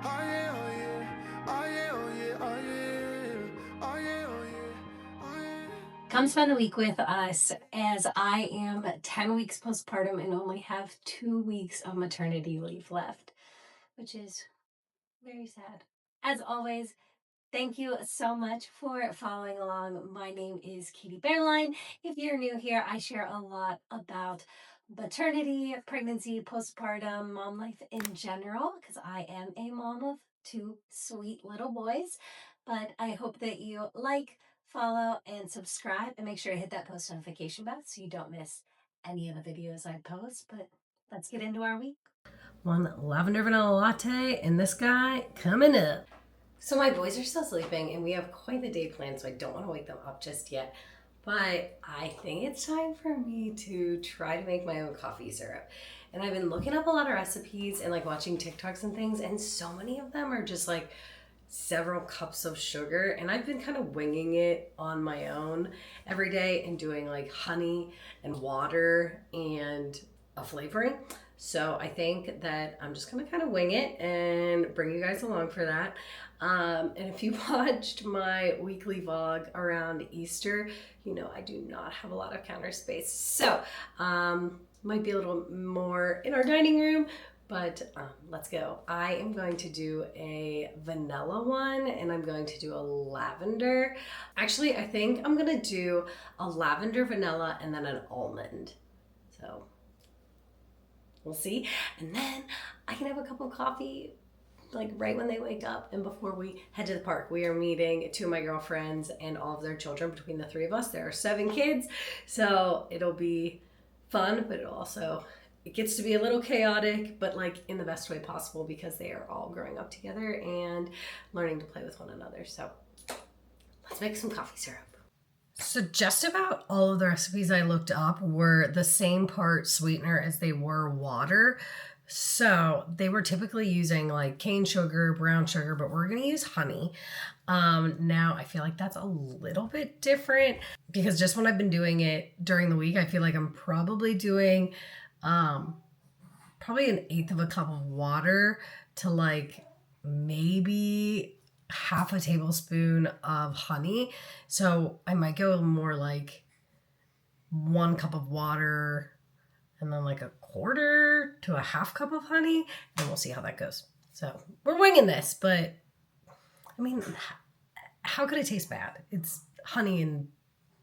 Oh yeah, oh yeah, oh yeah, oh yeah, oh yeah, oh yeah, oh yeah, oh yeah. Come spend the week with us as I am 10 weeks postpartum and only have 2 weeks of maternity leave left, which is very sad. As always, thank you so much for following along. My name is Katie Bearline. If you're new here, I share a lot about maternity, pregnancy, postpartum, mom life in general, because I am a mom of two sweet little boys. But I hope that you like, follow, and subscribe, and make sure to hit that post notification bell so you don't miss any of the videos I post. But let's get into our week. One lavender vanilla latte and this guy coming up. So my boys are still sleeping and we have quite the day planned, so I don't want to wake them up just yet. But I think it's time for me to try to make my own coffee syrup. And I've been looking up a lot of recipes and like watching TikToks and things, and so many of them are just like several cups of sugar, and I've been kind of winging it on my own every day and doing like honey and water and a flavoring. So I think that I'm just gonna kind of wing it and bring you guys along for that. And if you watched my weekly vlog around Easter, you know I do not have a lot of counter space. So might be a little more in our dining room, but let's go. I am going to do a vanilla one and I'm going to do a lavender. Actually, I think I'm gonna do a lavender vanilla and then an almond. So we'll see. And then I can have a cup of coffee like right when they wake up and before we head to the park. We are meeting two of my girlfriends and all of their children. Between the three of us, there are 7 kids. So it'll be fun, but it gets to be a little chaotic, but like in the best way possible because they are all growing up together and learning to play with one another. So let's make some coffee syrup. So just about all of the recipes I looked up were the same part sweetener as they were water. So they were typically using like cane sugar, brown sugar, but we're gonna use honey. Now I feel like that's a little bit different because just when I've been doing it during the week, I feel like I'm probably doing probably 1/8 of a cup of water to like maybe half a tablespoon of honey. So I might go more like 1 cup of water and then like 1/4 to a half cup of honey, and we'll see how that goes. So we're winging this, but I mean, how could it taste bad? It's honey and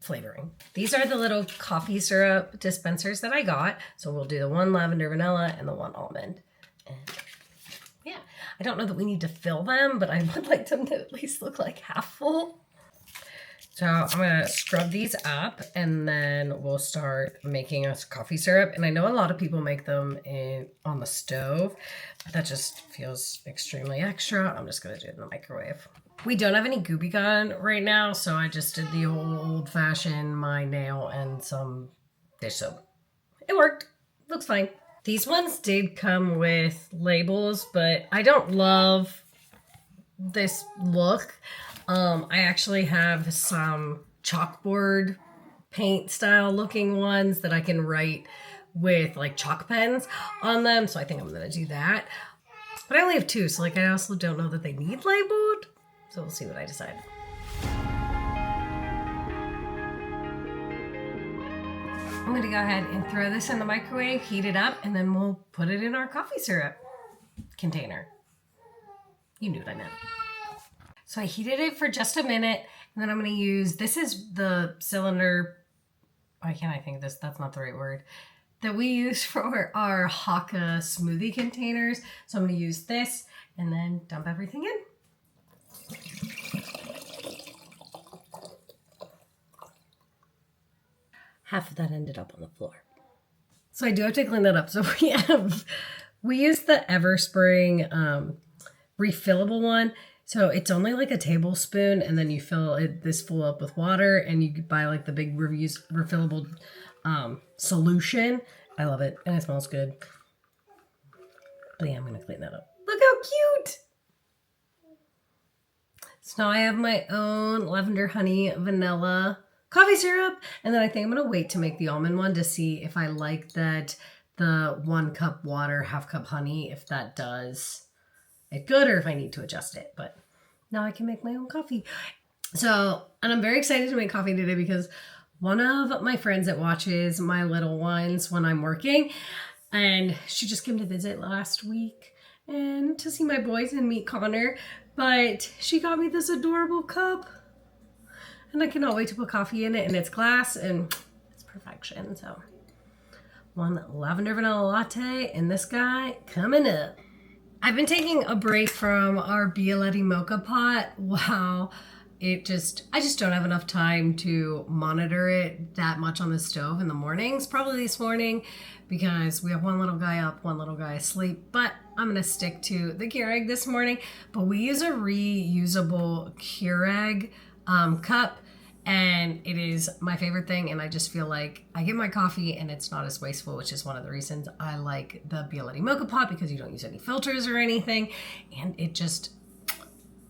flavoring. These are the little coffee syrup dispensers that I got. So we'll do the one lavender vanilla and the one almond. And yeah, I don't know that we need to fill them, but I would like them to at least look like half full. So I'm gonna scrub these up and then we'll start making us coffee syrup. And I know a lot of people make them on the stove, but that just feels extremely extra. I'm just gonna do it in the microwave. We don't have any Gooby Gun right now, so I just did the old-fashioned my nail and some dish soap. It worked. Looks fine. These ones did come with labels, but I don't love this look. I actually have some chalkboard paint style looking ones that I can write with like chalk pens on them. So I think I'm going to do that. But I only have 2, so like I also don't know that they need labeled. So we'll see what I decide. I'm going to go ahead and throw this in the microwave, heat it up, and then we'll put it in our coffee syrup container. You knew what I meant. So I heated it for just a minute, and then I'm going to use, this is the cylinder, why can't I think of this? That's not the right word, that we use for our Haka smoothie containers. So I'm going to use this and then dump everything in. Half of that ended up on the floor. So I do have to clean that up. So we use the Everspring refillable one. So it's only like a tablespoon, and then you fill this full up with water, and you buy like the big refillable solution. I love it, and it smells good. But yeah, I'm gonna clean that up. Look how cute! So now I have my own lavender honey vanilla coffee syrup, and then I think I'm gonna wait to make the almond one to see if I like that the 1 cup water, half cup honey, if that does it good or if I need to adjust it. But now I can make my own coffee. So, and I'm very excited to make coffee today because one of my friends that watches my little ones when I'm working, and she just came to visit last week and to see my boys and meet Connor, but she got me this adorable cup and I cannot wait to put coffee in it, and it's glass and it's perfection. So one lavender vanilla latte and this guy coming up. I've been taking a break from our Bialetti mocha pot. Wow. I just don't have enough time to monitor it that much on the stove in the mornings. Probably this morning because we have one little guy up, one little guy asleep, but I'm gonna stick to the Keurig this morning. But we use a reusable Keurig cup, and it is my favorite thing. And I just feel like I get my coffee and it's not as wasteful, which is one of the reasons I like the Bialetti mocha pot, because you don't use any filters or anything. And it just,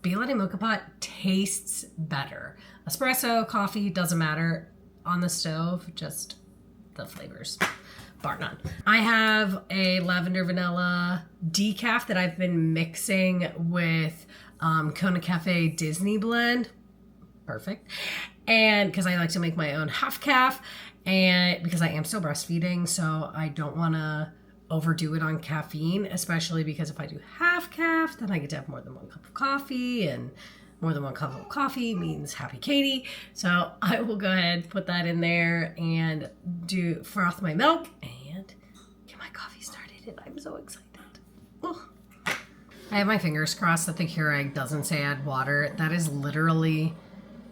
Bialetti mocha pot tastes better. Espresso, coffee, doesn't matter. On the stove, just the flavors, bar none. I have a lavender vanilla decaf that I've been mixing with Kona Cafe Disney blend. Perfect. And because I like to make my own half calf, and because I am still breastfeeding, so I don't want to overdo it on caffeine, especially because if I do half calf, then I get to have more than one cup of coffee, and more than one cup of coffee means happy Katie. So I will go ahead, put that in there, and froth my milk and get my coffee started. And I'm so excited. Oh. I have my fingers crossed that the Keurig doesn't say add water. That is literally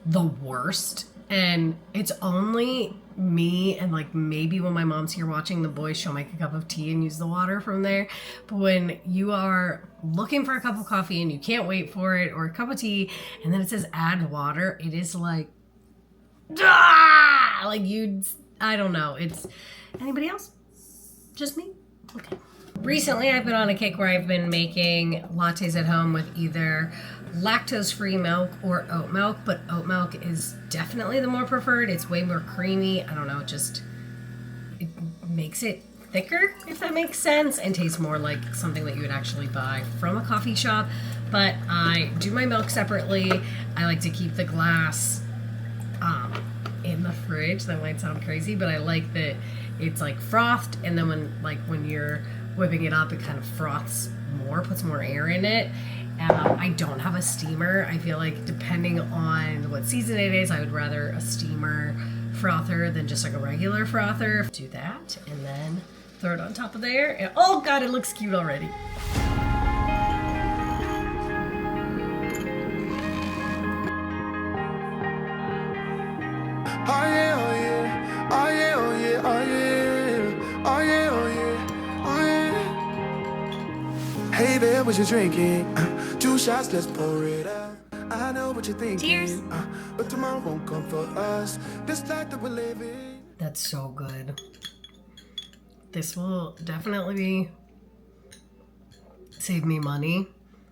the worst. And it's only me and like maybe when my mom's here watching the boys, she'll make a cup of tea and use the water from there. But when you are looking for a cup of coffee and you can't wait for it, or a cup of tea, and then it says add water, it is like, ah! Like I don't know. It's anybody else? Just me? Okay. Recently, I've been on a kick where I've been making lattes at home with either lactose-free milk or oat milk, but oat milk is definitely the more preferred. It's way more creamy. I don't know, it makes it thicker, if that makes sense, and tastes more like something that you would actually buy from a coffee shop. But I do my milk separately. I like to keep the glass in the fridge. That might sound crazy, but I like that it's like frothed, and then when you're whipping it up, it kind of froths more, puts more air in it. I don't have a steamer. I feel like depending on what season it is, I would rather a steamer frother than just like a regular frother. Do that and then throw it on top of there. And oh God, it looks cute already. Oh yeah, oh yeah, oh yeah, oh yeah, oh yeah, oh yeah, oh yeah, oh yeah. Hey there, what you drinking? 2 shots, let's pour it up. I know what you're thinking. Cheers. But tomorrow won't come for us. This life that we're living. That's so good. This will definitely save me money,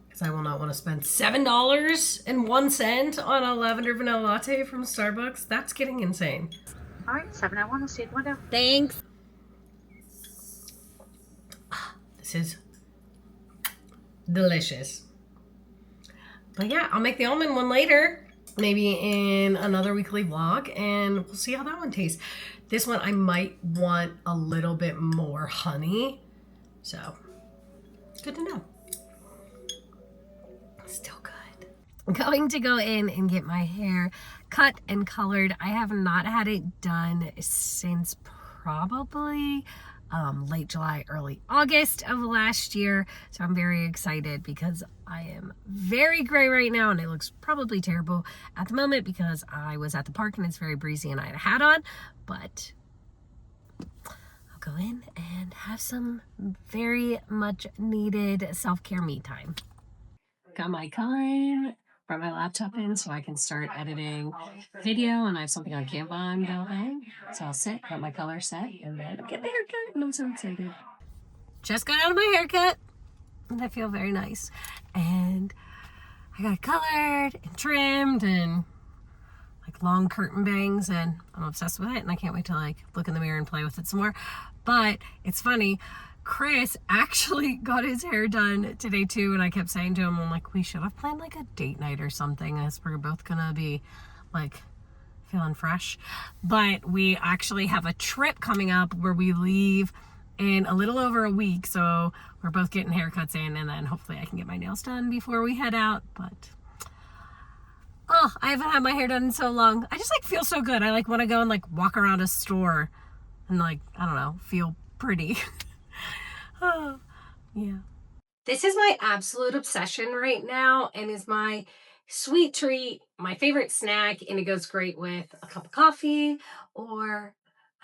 because I will not want to spend $7.01 on a lavender vanilla latte from Starbucks. That's getting insane. All right, 701. I'll see you at the window. Thanks. This is delicious. But yeah, I'll make the almond one later, maybe in another weekly vlog, and we'll see how that one tastes. This one I might want a little bit more honey, so good to know. Still good. I'm going to go in and get my hair cut and colored. I have not had it done since probably late July, early August of last year. So I'm very excited because I am very gray right now, and it looks probably terrible at the moment because I was at the park and it's very breezy and I had a hat on, but I'll go in and have some very much needed self-care me time. Got my color, brought my laptop in so I can start editing video, and I have something on Canva I'm building. So I'll sit, got my color set, and then get the haircut, and I'm so excited. Just got out of my haircut, and I feel very nice. And I got it colored and trimmed and like long curtain bangs, and I'm obsessed with it, and I can't wait to like look in the mirror and play with it some more. But it's funny, Chris actually got his hair done today too, and I kept saying to him, I'm like, we should have planned like a date night or something, as we're both gonna be like feeling fresh. But we actually have a trip coming up where we leave in a little over a week, so we're both getting haircuts in, and then hopefully I can get my nails done before we head out. But oh, I haven't had my hair done in so long. I just like feel so good. I like want to go and like walk around a store and like, I don't know, feel pretty. Oh, yeah. This is my absolute obsession right now and is my sweet treat, my favorite snack, and it goes great with a cup of coffee or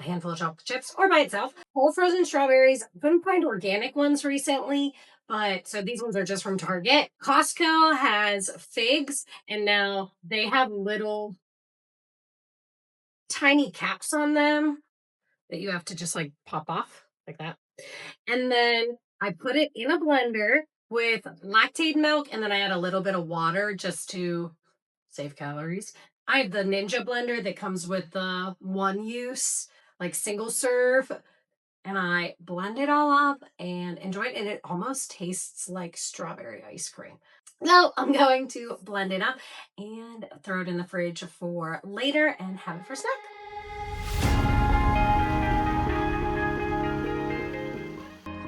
a handful of chocolate chips or by itself. Whole frozen strawberries. I couldn't find organic ones recently, but so these ones are just from Target. Costco has figs, and now they have little tiny caps on them that you have to just like pop off like that. And then I put it in a blender with lactate milk, and then I add a little bit of water just to save calories. I have the Ninja blender that comes with the one use, like single serve, and I blend it all up and enjoy it. And it almost tastes like strawberry ice cream. So I'm going to blend it up and throw it in the fridge for later and have it for snack.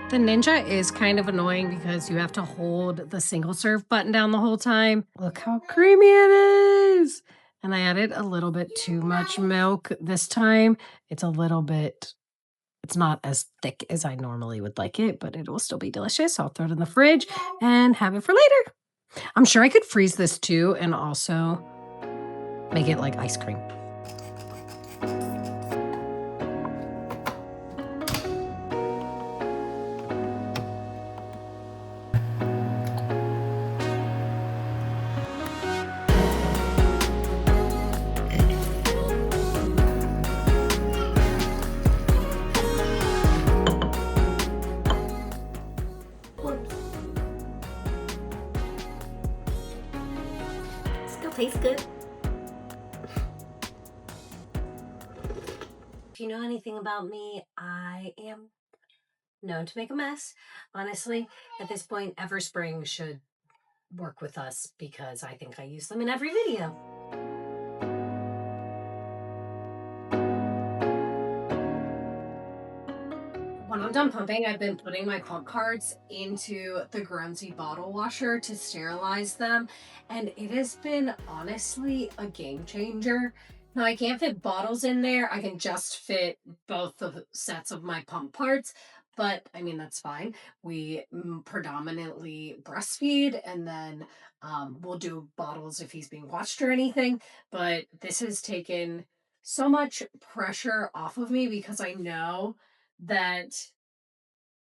The Ninja is kind of annoying because you have to hold the single serve button down the whole time. Look how creamy it is. And I added a little bit too much milk this time. It's not as thick as I normally would like it, but it will still be delicious. I'll throw it in the fridge and have it for later. I'm sure I could freeze this too and also make it like ice cream. Still tastes good. If you know anything about me, I am known to make a mess. Honestly, at this point, Everspring should work with us because I think I use them in every video. When I'm done pumping, I've been putting my pump carts into the Grunzy bottle washer to sterilize them, and it has been honestly a game changer. Now I can't fit bottles in there. I can just fit both the sets of my pump parts, but I mean, that's fine. We predominantly breastfeed, and then we'll do bottles if he's being watched or anything, but this has taken so much pressure off of me because I know that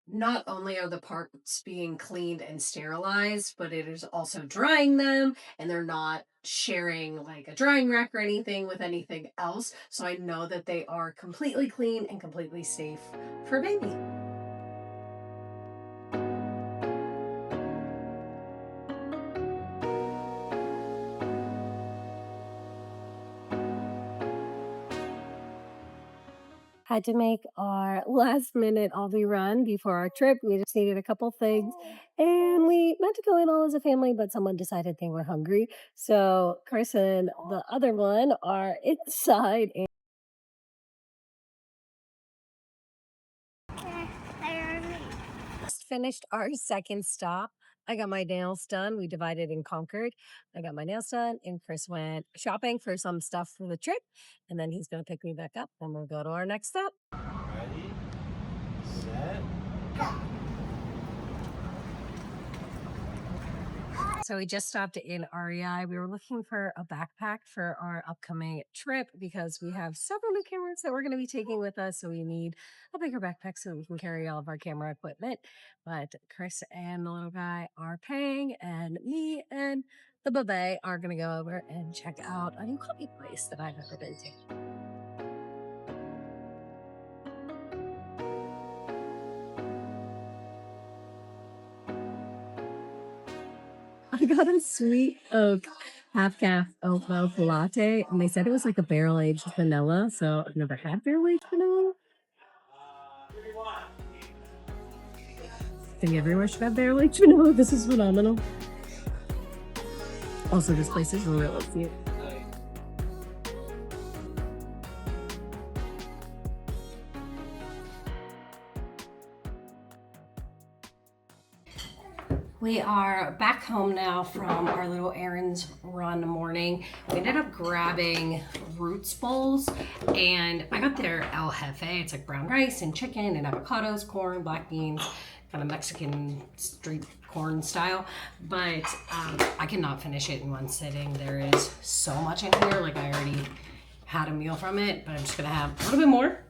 not only are the parts being cleaned and sterilized, but it is also drying them, and they're not sharing like a drying rack or anything with anything else. So I know that they are completely clean and completely safe for baby. Had to make our last minute Aldi run before our trip. We just needed a couple things. And we meant to go in all as a family, but someone decided they were hungry. So Chris and the other one are inside. And just finished our second stop. I got my nails done. We divided and conquered. I got my nails done, and Chris went shopping for some stuff for the trip. And then he's going to pick me back up, and we'll go to our next stop. Ready, set, go. So we just stopped in REI. We were looking for a backpack for our upcoming trip because we have several new cameras that we're going to be taking with us. So we need a bigger backpack so we can carry all of our camera equipment. But Chris and the little guy are paying, and me and the babe are going to go over and check out a new coffee place that I've never been to. I got a sweet oak half-calf oat milk latte, and they said it was like a barrel-aged vanilla, so I've never had barrel-aged vanilla. think everyone should have Bear Lake. You know, this is phenomenal. Also, this place is really cute. We are back home now from our little errands run morning. We ended up grabbing Roots bowls, and I got their El Jefe. It's like brown rice and chicken and avocados, corn, black beans, kind of Mexican street corn style. But I cannot finish it in one sitting. There is so much in here. Like, I already had a meal from it, but I'm just gonna have a little bit more.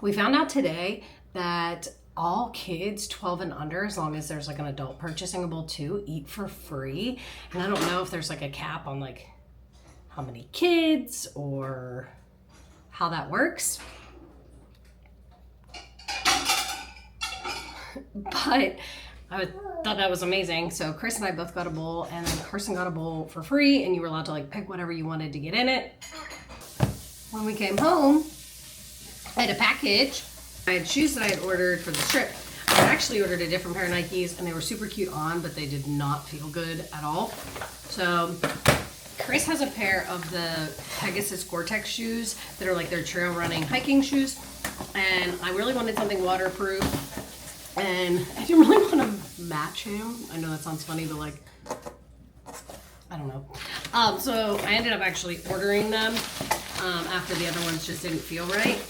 We found out today that all kids 12 and under, as long as there's like an adult purchasing a bowl too, eat for free. And I don't know if there's like a cap on like how many kids or how that works. But I thought that was amazing. So Chris and I both got a bowl, and then Carson got a bowl for free, and you were allowed to like pick whatever you wanted to get in it. When we came home, I had a package. I had shoes that I had ordered for the trip. I had actually ordered a different pair of Nikes, and they were super cute on, but they did not feel good at all. So Chris has a pair of the Pegasus Gore-Tex shoes that are like their trail running hiking shoes, and I really wanted something waterproof, and I didn't really want to match him. I know that sounds funny, but like, I don't know. So I ended up actually ordering them after the other ones just didn't feel right.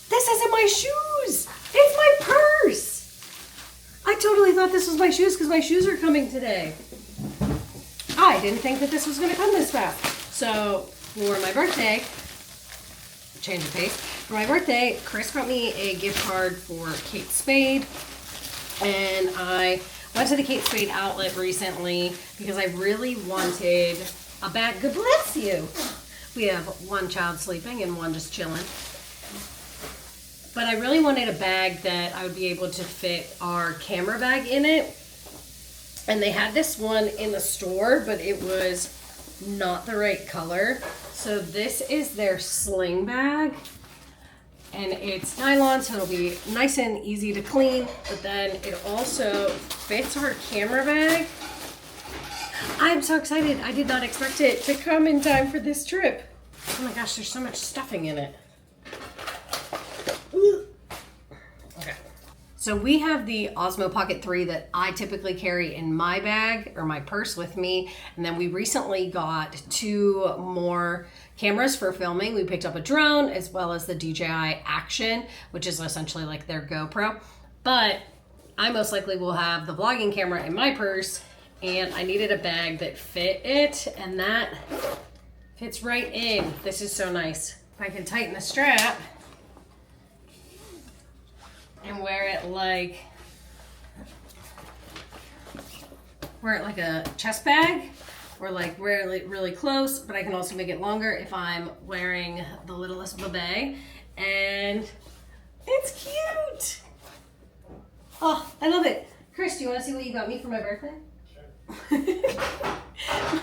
This isn't my shoes! It's my purse! I totally thought this was my shoes because my shoes are coming today. I didn't think that this was going to come this fast. So for my birthday, change of pace. For my birthday, Chris got me a gift card for Kate Spade. And I went to the Kate Spade outlet recently because I really wanted a bag. God bless you! We have one child sleeping and one just chilling. But I really wanted a bag that I would be able to fit our camera bag in it. And they had this one in the store, but it was not the right color. So this is their sling bag. And it's nylon, so it'll be nice and easy to clean. But then it also fits our camera bag. I'm so excited. I did not expect it to come in time for this trip. Oh my gosh, there's so much stuffing in it. Okay. So we have the Osmo Pocket 3 that I typically carry in my bag or my purse with me. And then we recently got 2 more cameras for filming. We picked up a drone as well as the DJI Action, which is essentially like their GoPro. But I most likely will have the vlogging camera in my purse, and I needed a bag that fit it, and that fits right in. This is so nice. If I can tighten the strap and wear it like a chest bag, or like wear it really close, but I can also make it longer if I'm wearing the littlest babe. And it's cute. Oh, I love it. Chris, do you want to see what you got me for my birthday?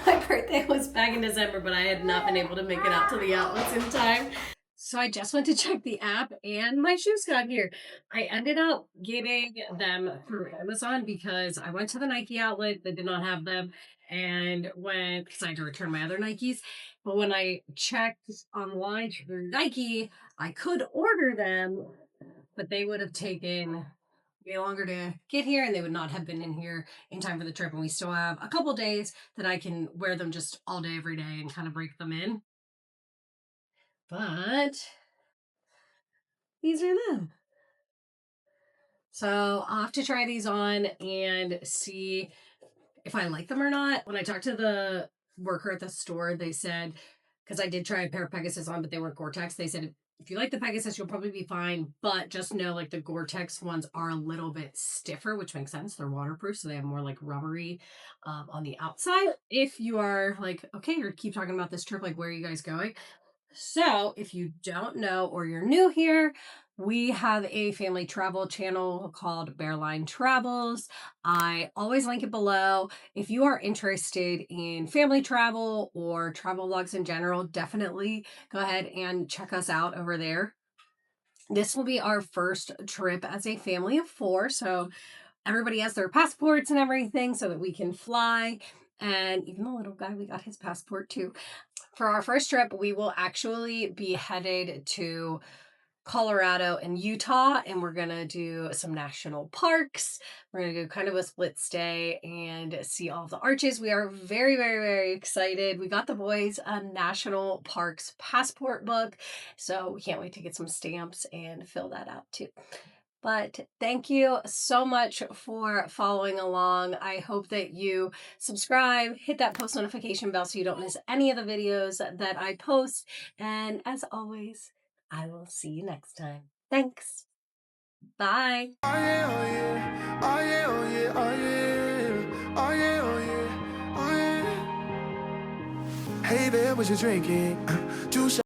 My birthday was back in December, but I had not been able to make it out to the outlets in time. So I just went to check the app and my shoes got here. I ended up getting them through Amazon because I went to the Nike outlet. They did not have them. And because I had to return my other Nikes. But when I checked online through Nike, I could order them, but they would have taken way longer to get here, and they would not have been in here in time for the trip. And we still have a couple days that I can wear them just all day, every day, and kind of break them in. But these are them. So I'll have to try these on and see if I like them or not. When I talked to the worker at the store, they said, because I did try a pair of Pegasus on, but they weren't Gore-Tex. They said, if you like the Pegasus, you'll probably be fine. But just know, like, the Gore-Tex ones are a little bit stiffer, which makes sense. They're waterproof, so they have more, like, rubbery on the outside. If you are like, okay, you're keep talking about this trip, like, where are you guys going? So if you don't know or you're new here, we have a family travel channel called Bearline Travels. I always link it below. If you are interested in family travel or travel vlogs in general, definitely go ahead and check us out over there. This will be our first trip as a family of 4. So everybody has their passports and everything so that we can fly. And even the little guy, we got his passport too. For our first trip, we will actually be headed to Colorado and Utah, and we're gonna do some national parks. We're gonna go kind of a split stay and see all of the arches. We are very, very, very excited. We got the boys a national parks passport book, so we can't wait to get some stamps and fill that out too. But thank you so much for following along. I hope that you subscribe, hit that post notification bell so you don't miss any of the videos that I post. And as always, I will see you next time. Thanks. Bye. Oh yeah, oh yeah, oh yeah, oh yeah, oh yeah, oh yeah, oh yeah, oh yeah. Hey there, what you drinking? Juice.